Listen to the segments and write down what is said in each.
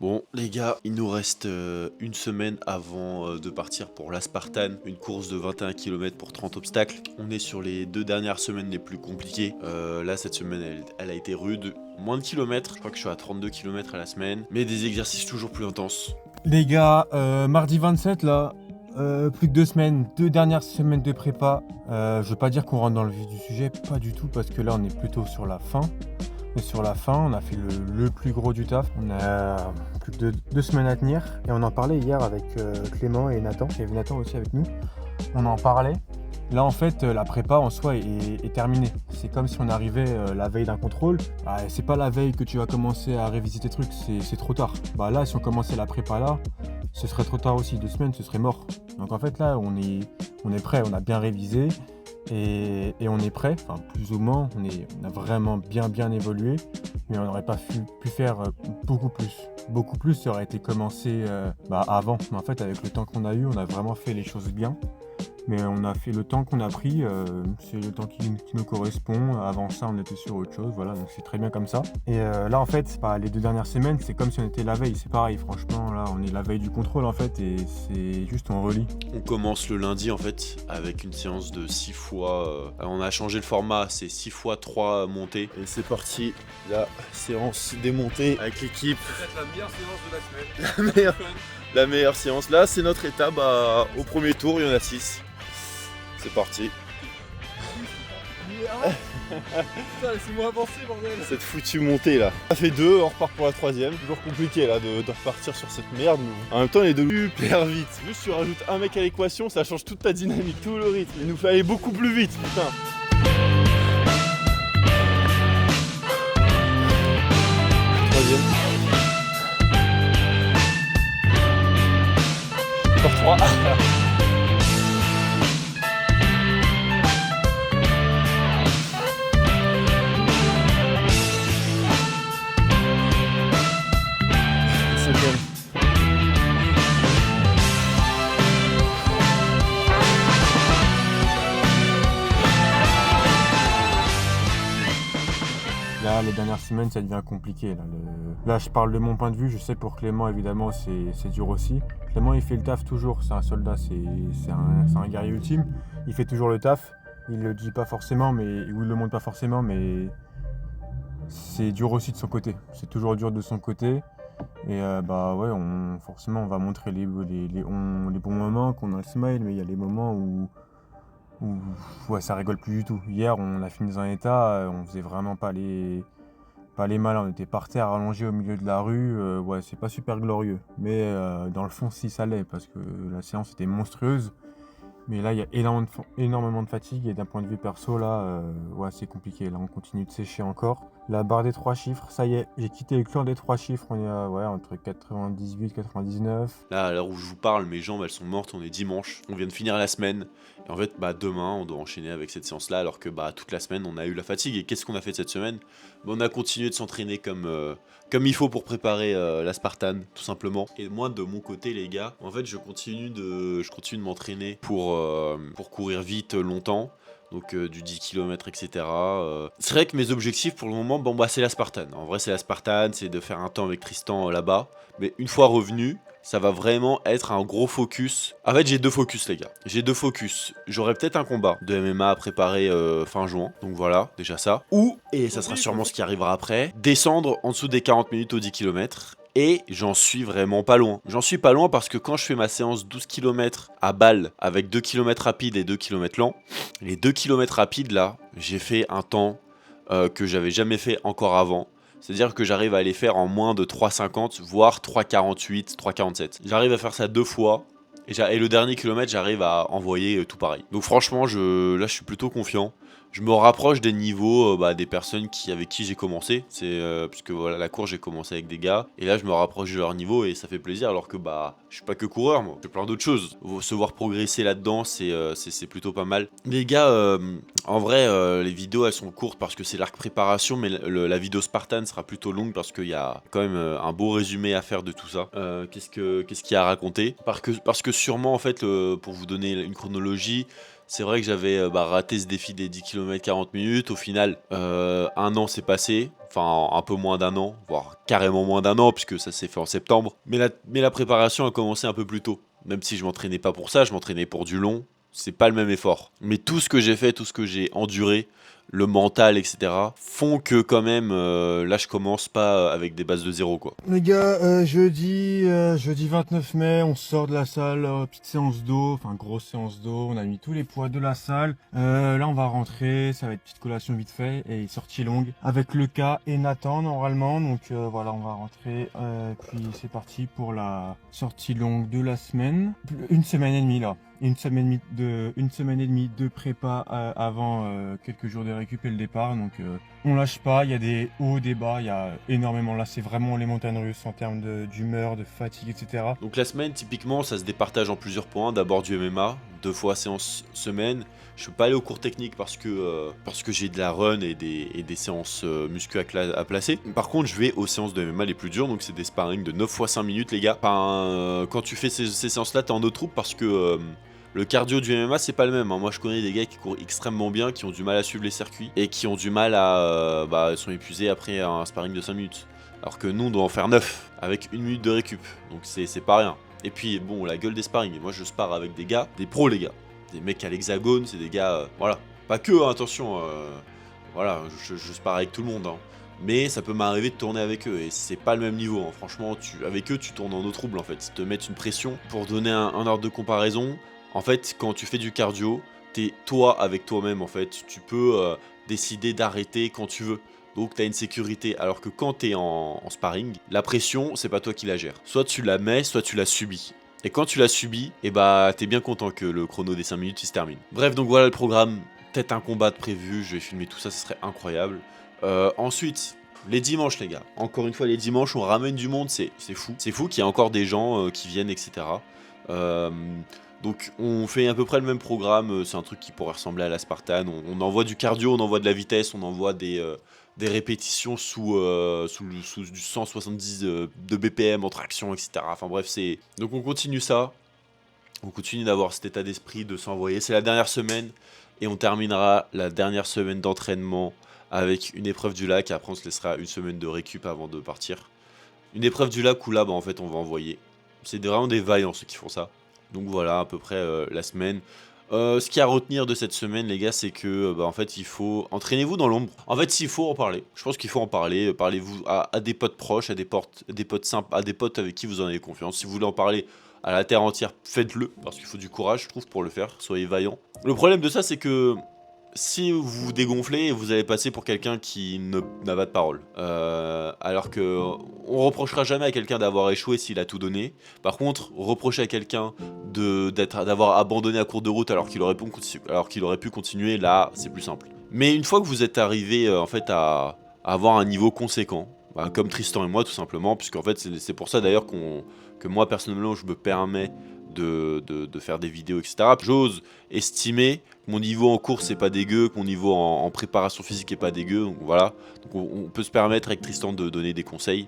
Bon, les gars, il nous reste une semaine avant de partir pour l'Aspartan, une course de 21 km pour 30 obstacles. On est sur les 2 dernières semaines les plus compliquées. Là, cette semaine, elle a été rude. Moins de kilomètres, je crois que je suis à 32 km à la semaine, mais des exercices toujours plus intenses. Les gars, mardi 27 là, plus que 2 semaines, 2 dernières semaines de prépa. Je veux pas dire qu'on rentre dans le vif du sujet, pas du tout, parce que là on est plutôt sur la fin. Et sur la fin, on a fait le plus gros du taf. On a plus que 2 semaines à tenir. Et on en parlait hier avec Clément et Nathan. Il y avait Nathan aussi avec nous. On en parlait. Là en fait, la prépa en soi est terminée. C'est comme si on arrivait la veille d'un contrôle. C'est pas la veille que tu vas commencer à réviser tes trucs, c'est trop tard. Là, si on commençait la prépa là, ce serait trop tard aussi. 2 semaines, ce serait mort. Donc en fait là, on est prêt, on a bien révisé. Et on est prêt, enfin plus ou moins, on a vraiment bien évolué, mais on n'aurait pas pu faire beaucoup plus. Beaucoup plus, ça aurait été commencé avant. Mais en fait, avec le temps qu'on a eu, on a vraiment fait les choses bien. Mais on a fait le temps qu'on a pris, c'est le temps qui nous correspond. Avant ça, on était sur autre chose, voilà, donc c'est très bien comme ça. Et là, en fait, les 2 dernières semaines, c'est comme si on était la veille, c'est pareil, franchement, là, on est la veille du contrôle, en fait, et c'est juste, on relit. On commence le lundi en fait avec une séance de 6 fois. On a changé le format, c'est 6 fois 3 montées. Et c'est parti, la séance des montées avec l'équipe. C'est peut-être la meilleure séance de la semaine. La meilleure séance. Là, c'est notre étape. Au premier tour, il y en a 6. C'est parti. Putain, laissez-moi avancer, bordel. Cette foutue montée là. Ça fait 2, on repart pour la 3ème. Toujours compliqué là de repartir sur cette merde. Mais en même temps, on est de super vite. Juste tu rajoutes un mec à l'équation, ça change toute ta dynamique, tout le rythme. Il nous fait aller beaucoup plus vite, putain. Troisième. Encore 3. Là, les dernières semaines, ça devient compliqué. Là, je parle de mon point de vue. Je sais pour Clément, évidemment, c'est dur aussi. Clément, il fait le taf toujours. C'est un soldat, c'est un guerrier ultime. Il fait toujours le taf. Il le dit pas forcément, ou il le montre pas forcément, mais c'est dur aussi de son côté. C'est toujours dur de son côté. Et forcément, on va montrer les bons moments, qu'on a le smile, mais il y a les moments où ça rigole plus du tout. Hier, on a fini dans un état, on faisait vraiment pas les malins. On était par terre, allongés au milieu de la rue. C'est pas super glorieux. Mais dans le fond, si ça l'est, parce que la séance était monstrueuse. Mais là, il y a énormément de fatigue. Et d'un point de vue perso, là, c'est compliqué. Là, on continue de sécher encore. La barre des 3 chiffres, ça y est, j'ai quitté le clan des 3 chiffres. On est entre 98 et 99. Là, à l'heure où je vous parle, mes jambes elles sont mortes, on est dimanche, on vient de finir la semaine. Et en fait, demain, on doit enchaîner avec cette séance-là, alors que toute la semaine, on a eu la fatigue. Et qu'est-ce qu'on a fait cette semaine? On a continué de s'entraîner comme il faut pour préparer la Spartan, tout simplement. Et moi, de mon côté, les gars, en fait, je continue de m'entraîner pour courir vite longtemps. Donc du 10 km, etc. C'est vrai que mes objectifs pour le moment, c'est la Spartan. En vrai, c'est la Spartan, c'est de faire un temps avec Tristan là-bas. Mais une fois revenu, ça va vraiment être un gros focus. En fait, j'ai 2 focus, les gars. J'ai 2 focus. J'aurai peut-être un combat de MMA à préparer fin juin. Donc voilà, déjà ça. Ou, et ça sera sûrement ce qui arrivera après, descendre en dessous des 40 minutes au 10 km. Et j'en suis vraiment pas loin. J'en suis pas loin parce que quand je fais ma séance 12 km à balle avec 2 km rapides et 2 km lents, les 2 km rapides là, j'ai fait un temps que j'avais jamais fait encore avant. C'est-à-dire que j'arrive à les faire en moins de 3,50, voire 3,48, 3,47. J'arrive à faire ça 2 fois. Et le dernier kilomètre, j'arrive à envoyer tout pareil. Donc franchement, là, je suis plutôt confiant. Je me rapproche des niveaux des personnes avec qui j'ai commencé. Puisque voilà, la course, j'ai commencé avec des gars. Et là, je me rapproche de leur niveau et ça fait plaisir. Alors que je suis pas que coureur, moi. J'ai plein d'autres choses. Se voir progresser là-dedans, c'est plutôt pas mal. Les gars, en vrai, les vidéos, elles sont courtes parce que c'est l'arc préparation. Mais la vidéo Spartan sera plutôt longue parce qu'il y a quand même un beau résumé à faire de tout ça. Qu'est-ce qu'il y a à raconter? Parce que sûrement, en fait, pour vous donner une chronologie, C'est vrai que j'avais raté ce défi des 10 km 40 minutes. Au final, un an s'est passé. Enfin, un peu moins d'un an, voire carrément moins d'un an, puisque ça s'est fait en septembre. Mais la préparation a commencé un peu plus tôt. Même si je m'entraînais pas pour ça, je m'entraînais pour du long. C'est pas le même effort. Mais tout ce que j'ai fait, tout ce que j'ai enduré, le mental, etc., font que quand même, là, je commence pas avec des bases de zéro, quoi. Les gars, jeudi 29 mai, on sort de la salle, petite séance d'eau, enfin grosse séance d'eau, on a mis tous les poids de la salle. Là on va rentrer, ça va être petite collation vite fait et sortie longue avec Lucas et Nathan normalement. Donc voilà, on va rentrer, puis c'est parti pour la sortie longue de la semaine. Une semaine et demie là. Une semaine et demie de prépa avant quelques jours de récup et le départ. Donc on lâche pas, il y a des hauts, des bas, il y a énormément. Là c'est vraiment les montagnes russes en termes d'humeur, de fatigue, etc. Donc la semaine, typiquement, ça se départage en plusieurs points. D'abord du MMA, 2 fois séance semaine. Je peux pas aller aux cours techniques parce que j'ai de la run et des séances muscu à placer. Par contre, je vais aux séances de MMA les plus dures, donc c'est des sparring de 9 fois 5 minutes, les gars. Enfin, quand tu fais ces séances-là, t'es en eau troupe parce que le cardio du MMA, c'est pas le même. Hein. Moi, je connais des gars qui courent extrêmement bien, qui ont du mal à suivre les circuits et qui ont du mal à sont épuisés après un sparring de 5 minutes. Alors que nous, on doit en faire 9 avec 1 minute de récup. Donc c'est pas rien. Et puis, bon, la gueule des sparring. Moi, je spare avec des gars, des pros, les gars. Des mecs à l'hexagone, c'est des gars. Voilà. Pas que, hein, attention. Voilà, je spare avec tout le monde. Hein. Mais ça peut m'arriver de tourner avec eux. Et c'est pas le même niveau. Hein. Franchement, avec eux, tu tournes en eau trouble, en fait. Ils te mettent une pression. Pour donner un ordre de comparaison, en fait, quand tu fais du cardio, t'es toi avec toi-même, en fait. Tu peux décider d'arrêter quand tu veux. Donc t'as une sécurité, alors que quand t'es en sparring, la pression, c'est pas toi qui la gères. Soit tu la mets, soit tu la subis. Et quand tu la subis, et bah t'es bien content que le chrono des 5 minutes il se termine. Bref, donc voilà le programme. Peut-être un combat de prévu, je vais filmer tout ça, ce serait incroyable. Ensuite, les dimanches, les gars. Encore une fois, les dimanches, on ramène du monde, c'est fou. C'est fou qu'il y ait encore des gens qui viennent, etc. Donc on fait à peu près le même programme, c'est un truc qui pourrait ressembler à la Spartan. On envoie du cardio, on envoie de la vitesse, on envoie des répétitions sous du 170 de BPM en traction, etc. Enfin bref, donc on continue ça. On continue d'avoir cet état d'esprit de s'envoyer. C'est la dernière semaine et on terminera la dernière semaine d'entraînement avec une épreuve du lac. Et après on se laissera une semaine de récup avant de partir. Une épreuve du lac où là, en fait, on va envoyer. C'est vraiment des vaillants ceux qui font ça. Donc voilà, à peu près la semaine. Ce qu'il y a à retenir de cette semaine, les gars, c'est que en fait, il faut entraînez-vous dans l'ombre. En fait, s'il faut en parler, je pense qu'il faut en parler. Parlez-vous à des potes proches, à des potes simples, à des potes avec qui vous en avez confiance. Si vous voulez en parler à la terre entière, faites-le parce qu'il faut du courage, je trouve, pour le faire. Soyez vaillants. Le problème de ça, c'est que si vous vous dégonflez, vous allez passer pour quelqu'un qui n'a pas de parole. Alors que on reprochera jamais à quelqu'un d'avoir échoué s'il a tout donné. Par contre, reprocher à quelqu'un d'avoir abandonné à court de route alors qu'il aurait pu continuer, là, c'est plus simple. Mais une fois que vous êtes arrivé en fait à avoir un niveau conséquent, comme Tristan et moi tout simplement, puisqu'en fait c'est pour ça d'ailleurs que moi personnellement je me permets de faire des vidéos, etc. J'ose estimer que mon niveau en course c'est pas dégueu, que mon niveau en préparation physique est pas dégueu, donc voilà. Donc on peut se permettre avec Tristan de donner des conseils.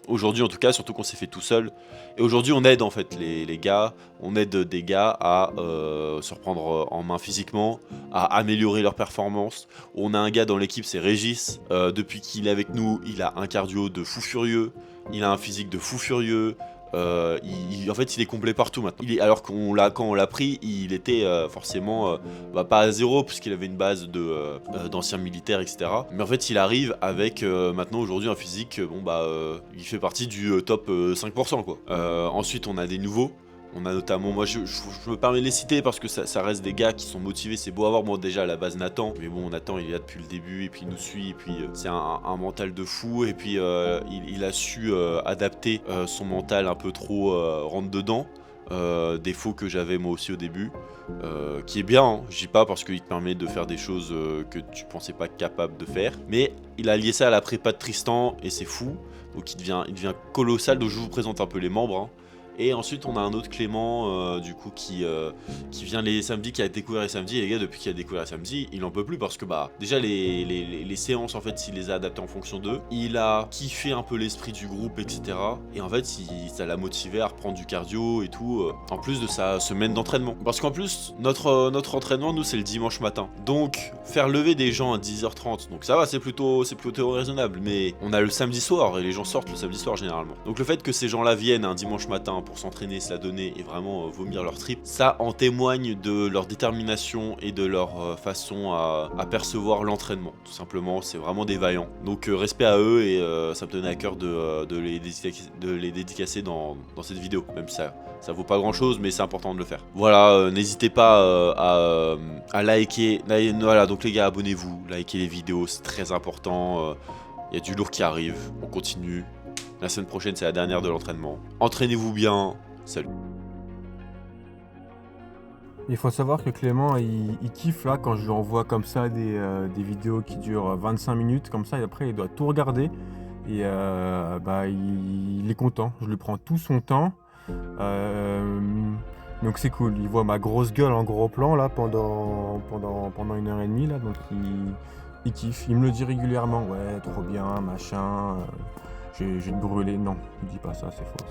Aujourd'hui en tout cas, surtout qu'on s'est fait tout seul. Et aujourd'hui on aide en fait les gars, on aide des gars à se reprendre en main physiquement, à améliorer leur performance. On a un gars dans l'équipe, c'est Régis. Depuis qu'il est avec nous, il a un cardio de fou furieux, il a un physique de fou furieux. En fait il est complet partout maintenant. Alors quand on l'a pris, il était forcément pas à zéro puisqu'il avait une base d'anciens militaires, etc. Mais en fait il arrive avec maintenant aujourd'hui un physique, il fait partie du top 5% quoi. Ensuite on a des nouveaux. On a notamment, moi je me permets de les citer parce que ça reste des gars qui sont motivés, c'est beau à voir. Moi déjà à la base Nathan, mais bon Nathan il est là depuis le début et puis il nous suit et puis c'est un mental de fou et puis il a su adapter son mental un peu trop rentre dedans. Défaut que j'avais moi aussi au début, qui est bien, hein, je dis pas parce qu'il te permet de faire des choses que tu pensais pas capable de faire, mais il a lié ça à la prépa de Tristan et c'est fou, donc il devient colossal. Donc je vous présente un peu les membres, hein. Et ensuite on a un autre Clément du coup qui vient les samedis, qui a découvert les samedis. Et les gars, depuis qu'il a découvert les samedis, il en peut plus parce que bah déjà les séances en fait il les a adaptées en fonction d'eux. Il a kiffé un peu l'esprit du groupe, etc. Et en fait ça l'a motivé à reprendre du cardio et tout, en plus de sa semaine d'entraînement. Parce qu'en plus notre entraînement nous c'est le dimanche matin. Donc faire lever des gens à 10h30, donc ça va, c'est plutôt raisonnable. Mais on a le samedi soir et les gens sortent le samedi soir généralement. Donc le fait que ces gens là viennent un dimanche matin pour s'entraîner, se la donner et vraiment vomir leur trip, ça en témoigne de leur détermination et de leur façon à percevoir l'entraînement. Tout simplement, c'est vraiment des vaillants. Donc respect à eux, et ça me tenait à cœur de les dédicacer dans cette vidéo, même si ça vaut pas grand chose, mais c'est important de le faire. Voilà, n'hésitez pas à liker. Voilà, donc les gars, abonnez-vous, likez les vidéos, c'est très important. Il y a du lourd qui arrive, on continue. La semaine prochaine, c'est la dernière de l'entraînement. Entraînez-vous bien, salut. Il faut savoir que Clément, il kiffe là quand je lui envoie comme ça des vidéos qui durent 25 minutes, comme ça, et après il doit tout regarder. Et il est content, je lui prends tout son temps. Donc c'est cool, il voit ma grosse gueule en gros plan là pendant 1h30 là, donc il kiffe, il me le dit régulièrement, ouais trop bien, machin, je vais te brûler. Non, il dit pas ça, c'est faux.